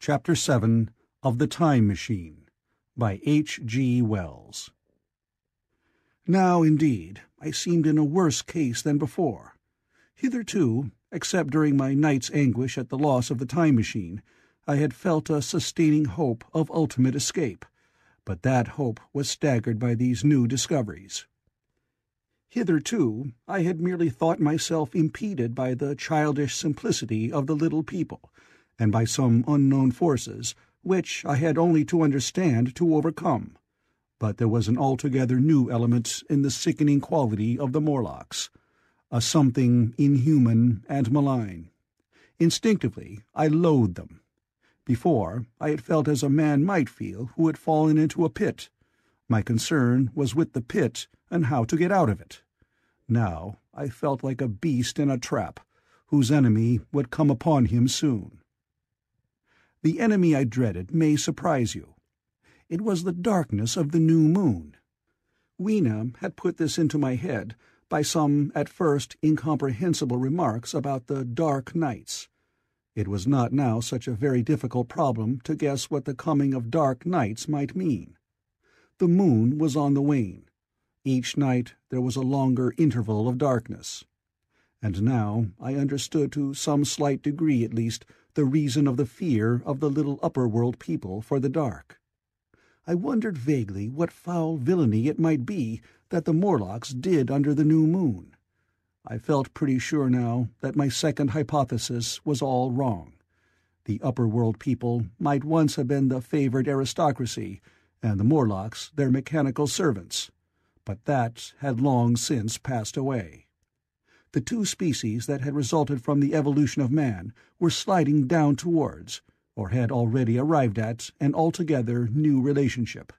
Chapter 7 of The Time Machine by H. G. Wells. Now, indeed, I seemed in a worse case than before. Hitherto, except during my night's anguish at the loss of the time machine, I had felt a sustaining hope of ultimate escape, but that hope was staggered by these new discoveries. Hitherto, I had merely thought myself impeded by the childish simplicity of the little people, and by some unknown forces, which I had only to understand to overcome. But there was an altogether new element in the sickening quality of the Morlocks, a something inhuman and malign. Instinctively, I loathed them. Before, I had felt as a man might feel who had fallen into a pit. My concern was with the pit and how to get out of it. Now I felt like a beast in a trap, whose enemy would come upon him soon. The enemy I dreaded may surprise you. It was the darkness of the new moon. Weena had put this into my head by some at first incomprehensible remarks about the dark nights. It was not now such a very difficult problem to guess what the coming of dark nights might mean. The moon was on the wane. Each night there was a longer interval of darkness. And now I understood to some slight degree at least the reason of the fear of the little upper-world people for the dark. I wondered vaguely what foul villainy it might be that the Morlocks did under the new moon. I felt pretty sure now that my second hypothesis was all wrong. The upper-world people might once have been the favored aristocracy, and the Morlocks their mechanical servants, but that had long since passed away. The two species that had resulted from the evolution of man were sliding down towards, or had already arrived at, an altogether new relationship.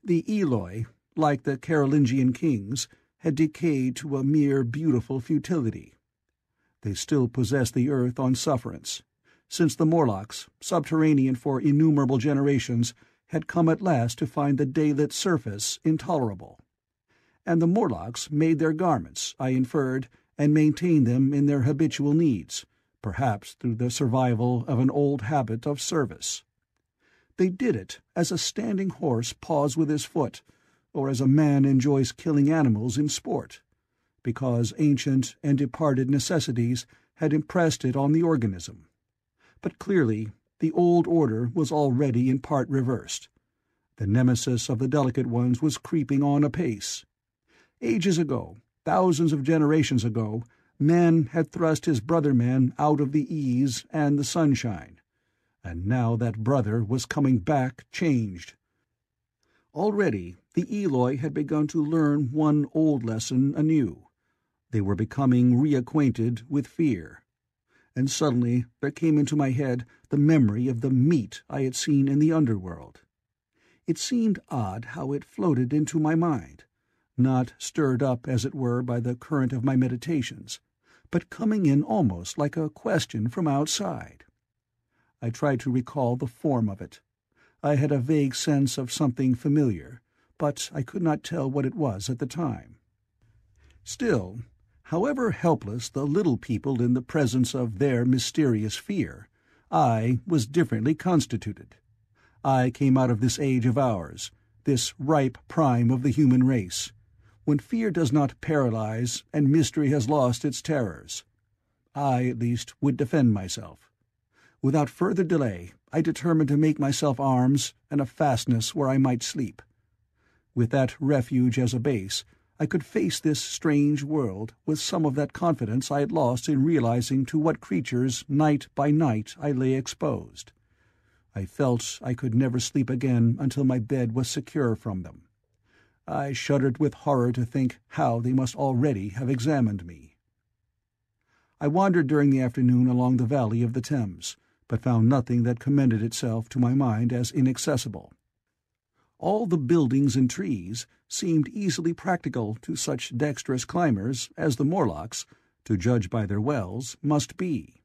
The Eloi, like the Carolingian kings, had decayed to a mere beautiful futility. They still possessed the earth on sufferance, since the Morlocks, subterranean for innumerable generations, had come at last to find the daylit surface intolerable. And the Morlocks made their garments, I inferred, and maintained them in their habitual needs, perhaps through the survival of an old habit of service. They did it as a standing horse paws with his foot, or as a man enjoys killing animals in sport, because ancient and departed necessities had impressed it on the organism. But clearly the old order was already in part reversed. The nemesis of the delicate ones was creeping on apace. Ages ago, thousands of generations ago, man had thrust his brother man out of the ease and the sunshine, and now that brother was coming back changed. Already the Eloi had begun to learn one old lesson anew. They were becoming reacquainted with fear. And suddenly there came into my head the memory of the meat I had seen in the underworld. It seemed odd how it floated into my mind, not stirred up, as it were, by the current of my meditations, but coming in almost like a question from outside. I tried to recall the form of it. I had a vague sense of something familiar, but I could not tell what it was at the time. Still, however helpless the little people in the presence of their mysterious fear, I was differently constituted. I came out of this age of ours, this ripe prime of the human race, when fear does not paralyze and mystery has lost its terrors. I, at least, would defend myself. Without further delay, I determined to make myself arms and a fastness where I might sleep. With that refuge as a base, I could face this strange world with some of that confidence I had lost in realizing to what creatures night by night I lay exposed. I felt I could never sleep again until my bed was secure from them. I shuddered with horror to think how they must already have examined me. I wandered during the afternoon along the valley of the Thames, but found nothing that commended itself to my mind as inaccessible. All the buildings and trees seemed easily practical to such dexterous climbers as the Morlocks, to judge by their wells, must be.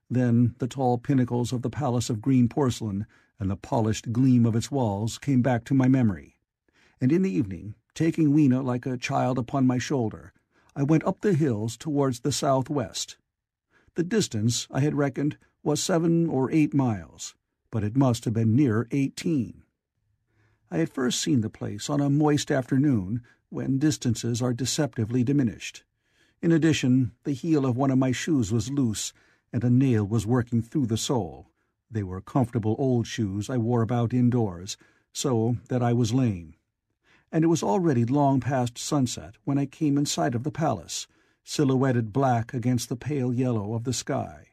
Then the tall pinnacles of the Palace of Green Porcelain and the polished gleam of its walls came back to my memory, and in the evening, taking Weena like a child upon my shoulder, I went up the hills towards the southwest. The distance, I had reckoned, was 7 or 8 miles, but it must have been nearer 18. I had first seen the place on a moist afternoon when distances are deceptively diminished. In addition, the heel of one of my shoes was loose, and a nail was working through the sole. They were comfortable old shoes I wore about indoors, so that I was lame. And it was already long past sunset when I came in sight of the palace, silhouetted black against the pale yellow of the sky.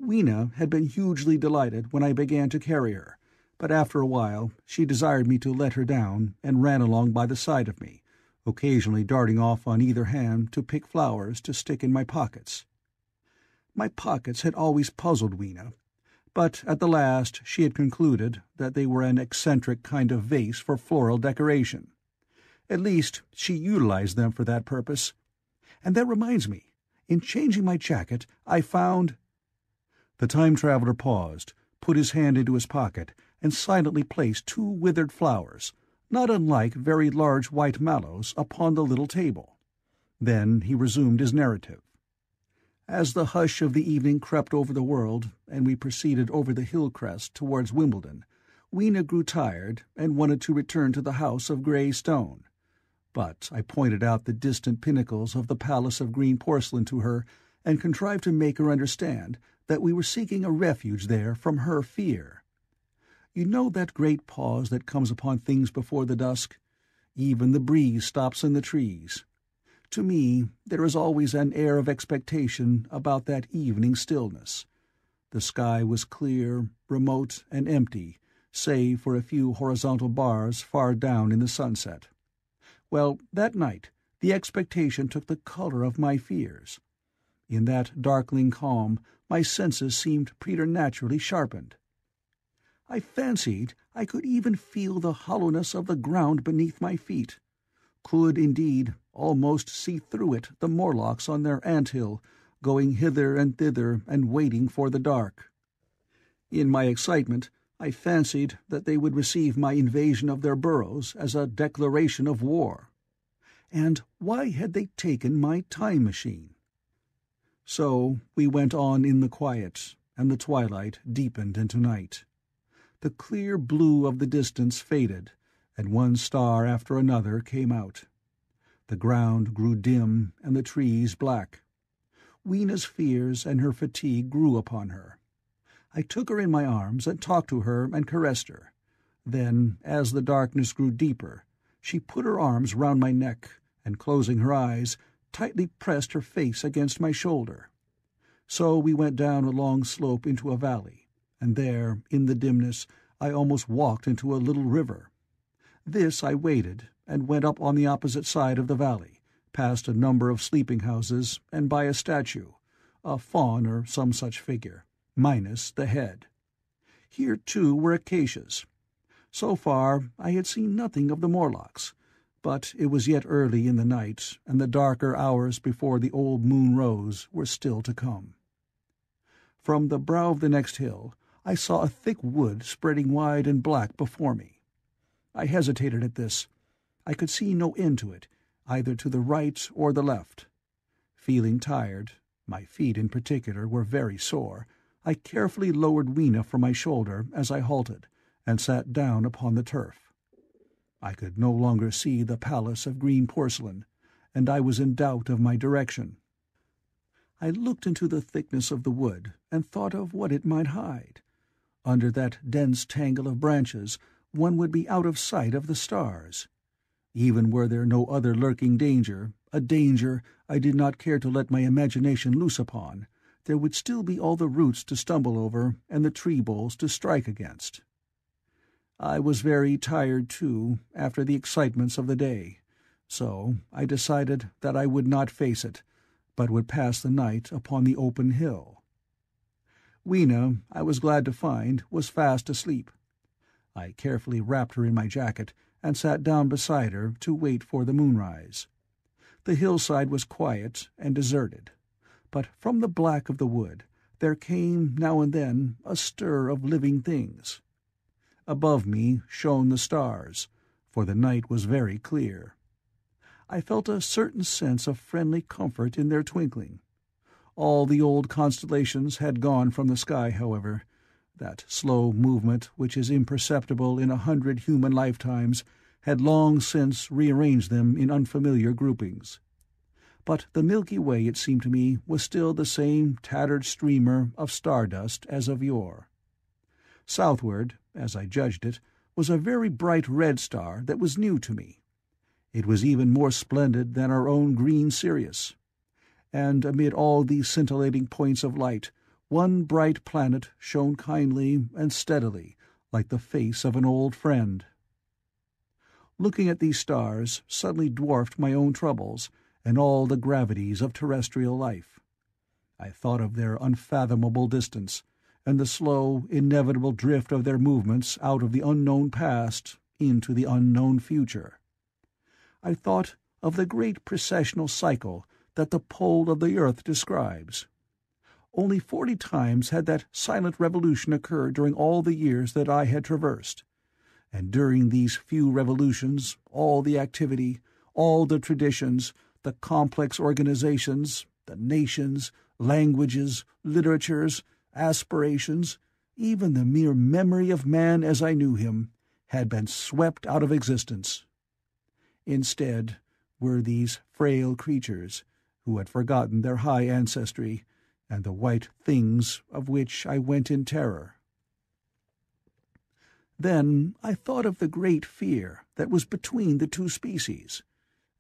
Weena had been hugely delighted when I began to carry her, but after a while she desired me to let her down and ran along by the side of me, occasionally darting off on either hand to pick flowers to stick in my pockets. My pockets had always puzzled Weena, but at the last she had concluded that they were an eccentric kind of vase for floral decoration. At least she utilized them for that purpose. And that reminds me, in changing my jacket, I found— The time-traveler paused, put his hand into his pocket, and silently placed 2 withered flowers, not unlike very large white mallows, upon the little table. Then he resumed his narrative. As the hush of the evening crept over the world, and we proceeded over the hill crest towards Wimbledon, Weena grew tired and wanted to return to the house of grey stone. But I pointed out the distant pinnacles of the Palace of Green Porcelain to her, and contrived to make her understand that we were seeking a refuge there from her fear. You know that great pause that comes upon things before the dusk? Even the breeze stops in the trees. To me, there is always an air of expectation about that evening stillness. The sky was clear, remote, and empty, save for a few horizontal bars far down in the sunset. Well, that night, the expectation took the color of my fears. In that darkling calm, my senses seemed preternaturally sharpened. I fancied I could even feel the hollowness of the ground beneath my feet, could, indeed, almost see through it the Morlocks on their ant-hill, going hither and thither and waiting for the dark. In my excitement, I fancied that they would receive my invasion of their burrows as a declaration of war. And why had they taken my time-machine? So we went on in the quiet, and the twilight deepened into night. The clear blue of the distance faded, and one star after another came out. The ground grew dim and the trees black. Weena's fears and her fatigue grew upon her. I took her in my arms and talked to her and caressed her. Then, as the darkness grew deeper, she put her arms round my neck, and closing her eyes, tightly pressed her face against my shoulder. So we went down a long slope into a valley, and there, in the dimness, I almost walked into a little river. This I waded, and went up on the opposite side of the valley, past a number of sleeping-houses, and by a statue, a faun or some such figure, minus the head. Here, too, were acacias. So far I had seen nothing of the Morlocks, but it was yet early in the night, and the darker hours before the old moon rose were still to come. From the brow of the next hill I saw a thick wood spreading wide and black before me. I hesitated at this. I could see no end to it, either to the right or the left. Feeling tired, my feet in particular were very sore, I carefully lowered Weena from my shoulder as I halted, and sat down upon the turf. I could no longer see the Palace of Green Porcelain, and I was in doubt of my direction. I looked into the thickness of the wood and thought of what it might hide. Under that dense tangle of branches one would be out of sight of the stars. Even were there no other lurking danger, a danger I did not care to let my imagination loose upon, there would still be all the roots to stumble over and the tree-boles to strike against. I was very tired, too, after the excitements of the day, so I decided that I would not face it, but would pass the night upon the open hill. Weena, I was glad to find, was fast asleep. I carefully wrapped her in my jacket and sat down beside her to wait for the moonrise. The hillside was quiet and deserted, but from the black of the wood there came now and then a stir of living things. Above me shone the stars, for the night was very clear. I felt a certain sense of friendly comfort in their twinkling. All the old constellations had gone from the sky, however. That slow movement which is imperceptible in 100 human lifetimes had long since rearranged them in unfamiliar groupings. But the Milky Way, it seemed to me, was still the same tattered streamer of stardust as of yore. Southward, as I judged it, was a very bright red star that was new to me. It was even more splendid than our own green Sirius. And amid all these scintillating points of light, one bright planet shone kindly and steadily, like the face of an old friend. Looking at these stars suddenly dwarfed my own troubles and all the gravities of terrestrial life. I thought of their unfathomable distance, and the slow, inevitable drift of their movements out of the unknown past into the unknown future. I thought of the great precessional cycle that the pole of the earth describes. Only 40 times had that silent revolution occurred during all the years that I had traversed, and during these few revolutions all the activity, all the traditions, the complex organizations, the nations, languages, literatures, aspirations, even the mere memory of man as I knew him, had been swept out of existence. Instead were these frail creatures, who had forgotten their high ancestry, and the white things of which I went in terror. Then I thought of the great fear that was between the two species,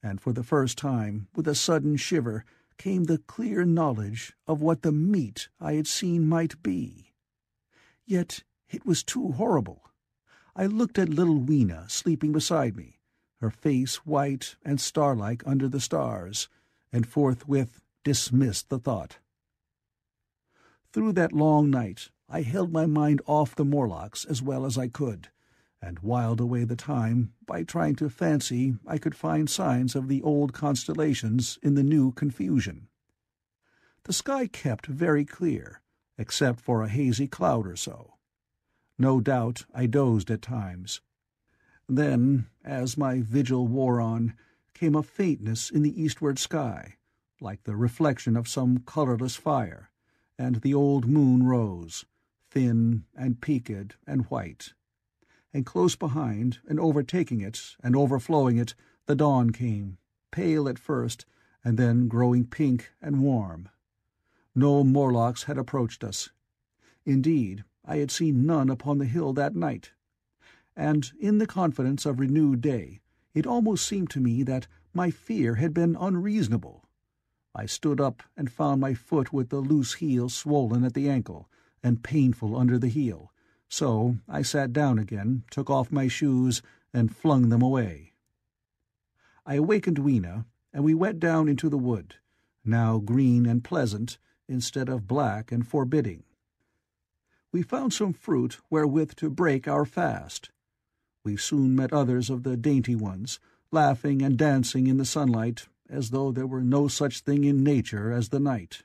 and for the first time, with a sudden shiver, came the clear knowledge of what the meat I had seen might be. Yet it was too horrible. I looked at little Weena sleeping beside me, her face white and star-like under the stars, and forthwith dismissed the thought. Through that long night I held my mind off the Morlocks as well as I could, and whiled away the time by trying to fancy I could find signs of the old constellations in the new confusion. The sky kept very clear, except for a hazy cloud or so. No doubt I dozed at times. Then, as my vigil wore on, came a faintness in the eastward sky, like the reflection of some colourless fire, and the old moon rose, thin and peaked and white. And close behind, and overtaking it, and overflowing it, the dawn came, pale at first, and then growing pink and warm. No Morlocks had approached us. Indeed, I had seen none upon the hill that night. And in the confidence of renewed day, it almost seemed to me that my fear had been unreasonable. I stood up and found my foot with the loose heel swollen at the ankle, and painful under the heel, so I sat down again, took off my shoes, and flung them away. I awakened Weena, and we went down into the wood, now green and pleasant, instead of black and forbidding. We found some fruit wherewith to break our fast. We soon met others of the dainty ones, laughing and dancing in the sunlight, as though there were no such thing in nature as the night.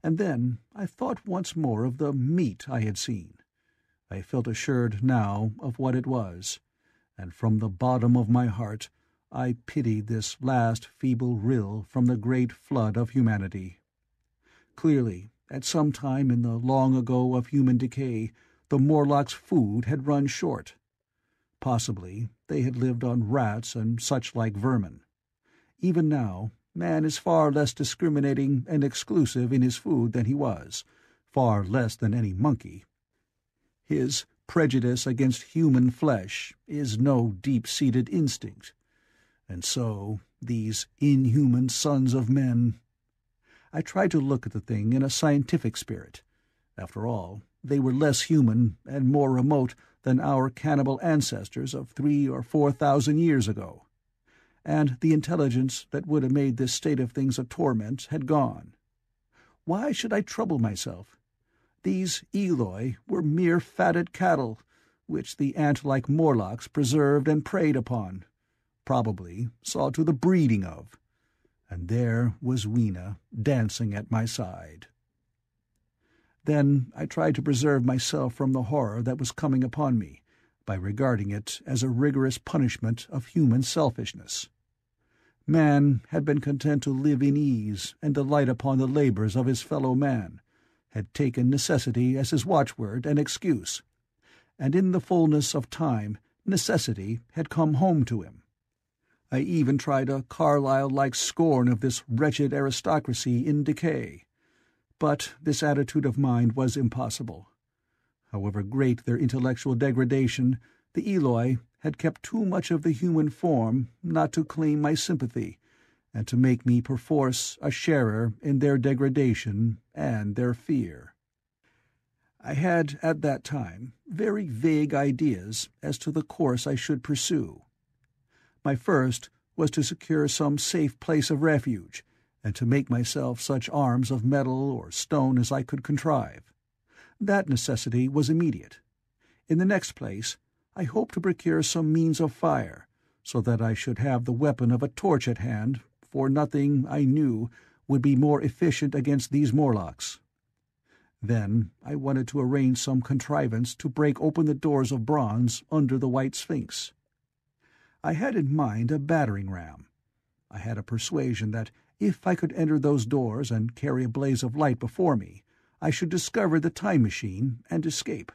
And then I thought once more of the meat I had seen. I felt assured now of what it was, and from the bottom of my heart I pitied this last feeble rill from the great flood of humanity. Clearly, at some time in the long ago of human decay, the Morlocks' food had run short. Possibly they had lived on rats and such-like vermin. Even now, man is far less discriminating and exclusive in his food than he was, far less than any monkey. His prejudice against human flesh is no deep-seated instinct. And so, these inhuman sons of men— I tried to look at the thing in a scientific spirit. After all, they were less human and more remote than our cannibal ancestors of 3,000 or 4,000 years ago. And the intelligence that would have made this state of things a torment had gone. Why should I trouble myself? These Eloi were mere fatted cattle, which the ant-like Morlocks preserved and preyed upon, probably saw to the breeding of. And there was Weena dancing at my side. Then I tried to preserve myself from the horror that was coming upon me, by regarding it as a rigorous punishment of human selfishness. Man had been content to live in ease and delight upon the labors of his fellow man, had taken necessity as his watchword and excuse, and in the fullness of time necessity had come home to him. I even tried a Carlyle-like scorn of this wretched aristocracy in decay, but this attitude of mind was impossible. However great their intellectual degradation, the Eloi had kept too much of the human form not to claim my sympathy, and to make me perforce a sharer in their degradation and their fear. I had, at that time, very vague ideas as to the course I should pursue. My first was to secure some safe place of refuge, and to make myself such arms of metal or stone as I could contrive. That necessity was immediate. In the next place, I hoped to procure some means of fire, so that I should have the weapon of a torch at hand, for nothing, I knew, would be more efficient against these Morlocks. Then I wanted to arrange some contrivance to break open the doors of bronze under the White Sphinx. I had in mind a battering-ram. I had a persuasion that if I could enter those doors and carry a blaze of light before me, I should discover the time machine and escape.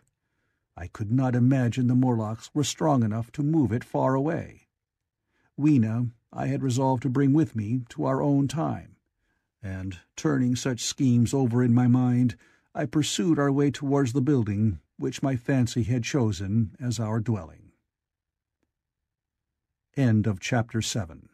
I could not imagine the Morlocks were strong enough to move it far away. Weena I had resolved to bring with me to our own time, and, turning such schemes over in my mind, I pursued our way towards the building which my fancy had chosen as our dwelling. End of Chapter 7.